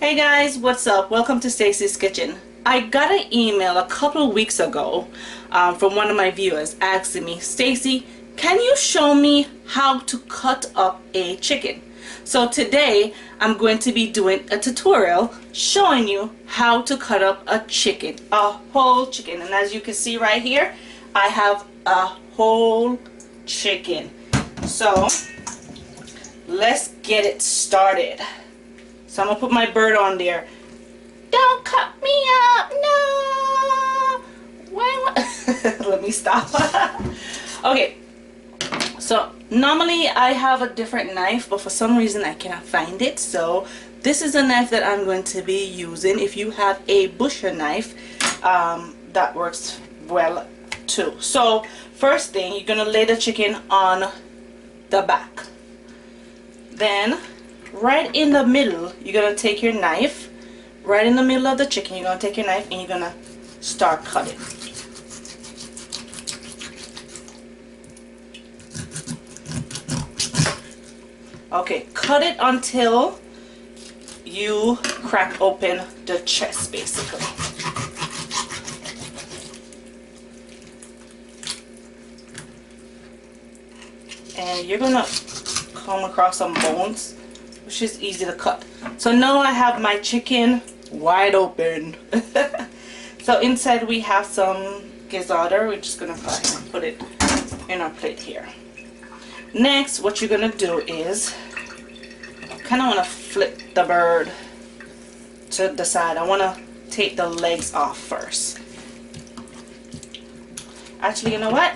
Hey guys, what's up? Welcome to Stacy's Kitchen. I got an email a couple of weeks ago from one of my viewers asking me, Stacy, can you show me how to cut up a chicken? So today I'm going to be doing a tutorial showing you how to cut up a chicken, a whole chicken. And as you can see right here, I have a whole chicken. So let's get it started. So I'm gonna put my bird on there. Don't cut me up, no. Let me stop. Okay, so normally I have a different knife, but for some reason I cannot find it. So this is a knife that I'm going to be using. If you have a butcher knife, that works well too. So first thing, you're gonna lay the chicken on the back. Then right in the middle, you're gonna take your knife. Right in the middle of the chicken, you're gonna take your knife and you're gonna start cutting. Okay, cut it until you crack open the chest, basically. And you're gonna come across some bones, which is easy to cut. So now I have my chicken wide open. So inside we have some gizzard. We're just gonna put it in our plate here. Next, what you're gonna do is kind of want to flip the bird to the side. I want to take the legs off first. Actually, you know what?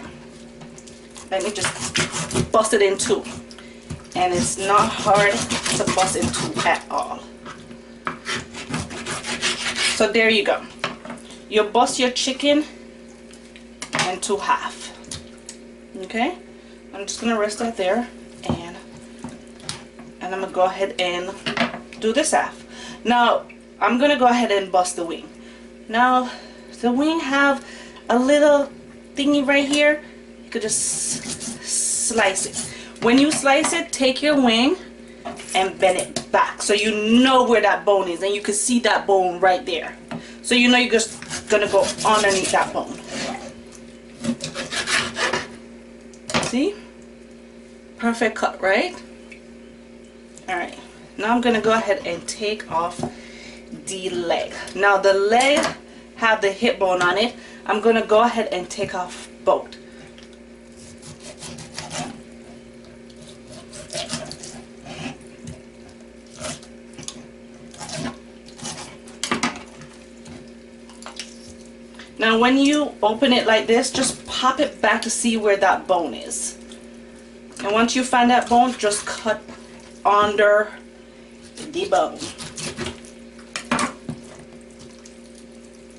Let me just bust it in two. And it's not hard to bust into at all. So there you go. You bust your chicken into half. Okay? I'm just gonna rest that there, and I'm gonna go ahead and do this half. Now I'm gonna go ahead and bust the wing. Now the wing have a little thingy right here. You could just slice it. When you slice it, take your wing and bend it back so you know where that bone is, and you can see that bone right there. So you know you're just gonna go underneath that bone. See? Perfect cut, right? Alright, now I'm gonna go ahead and take off the leg. Now the leg have the hip bone on it. I'm gonna go ahead and take off both. Now when you open it like this, just pop it back to see where that bone is. And once you find that bone, just cut under the bone.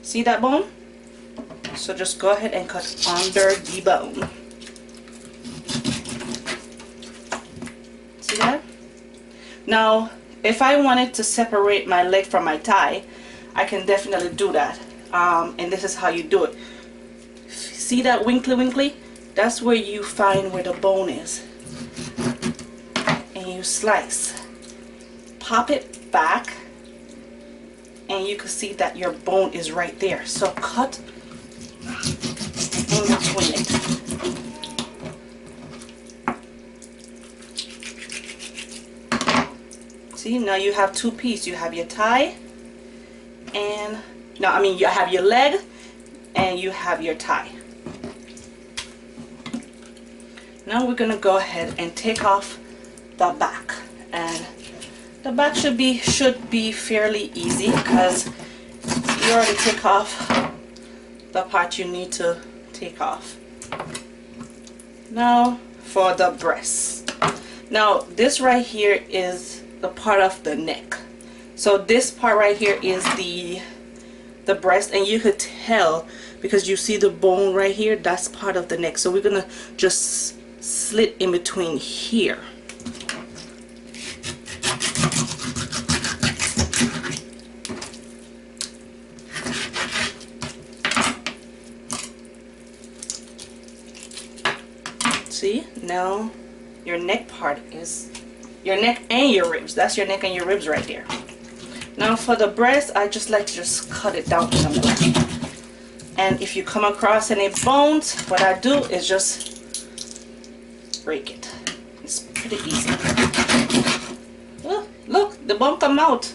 See that bone? So just go ahead and cut under the bone. See that? Now, if I wanted to separate my leg from my thigh, I can definitely do that. And this is how you do it. See that winkly? That's where you find where the bone is. And you slice. Pop it back. And you can see that your bone is right there. So cut in between it. See, now you have two pieces. You have your thigh and you have your leg and you have your thigh. Now we're gonna go ahead and take off the back, and the back should be fairly easy because you already took off the part you need to take off. Now for the breast. Now this right here is the part of the neck. So this part right here is the breast, and you could tell because you see the bone right here, that's part of the neck. So we're gonna just slit in between here. See, now your neck part is your neck and your ribs. That's your neck and your ribs right there. Now for the breast, I just like to just cut it down to the middle. And if you come across any bones, what I do is just break it. It's pretty easy. Oh, look, the bone come out.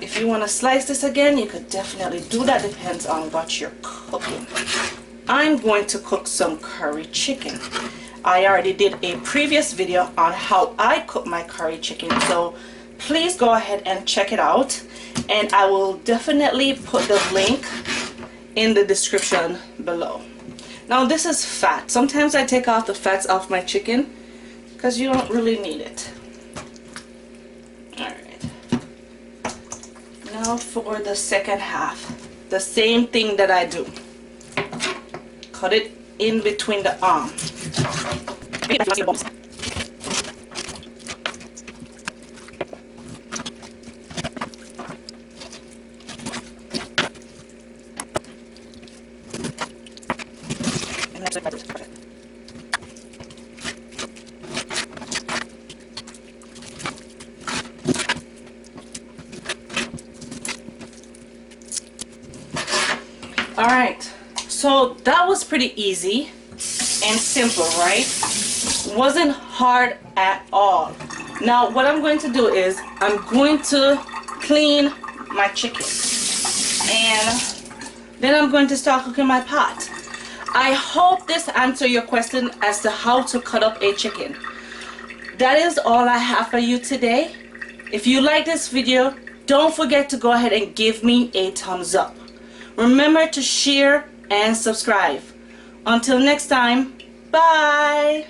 If you want to slice this again, you could definitely do that. Depends on what you're cooking. I'm going to cook some curry chicken. I already did a previous video on how I cook my curry chicken, so please go ahead and check it out, and I will definitely put the link in the description below. Now this is fat. Sometimes I take off the fats off my chicken because you don't really need it. Alright. Now for the second half. The same thing that I do. Cut it in between the arm. Alright, so that was pretty easy and simple, right? Wasn't hard at all. Now what I'm going to do is I'm going to clean my chicken, and then I'm going to start cooking my pot. I hope this answered your question as to how to cut up a chicken. That is all I have for you today. If you like this video, don't forget to go ahead and give me a thumbs up. Remember to share and subscribe. Until next time, bye!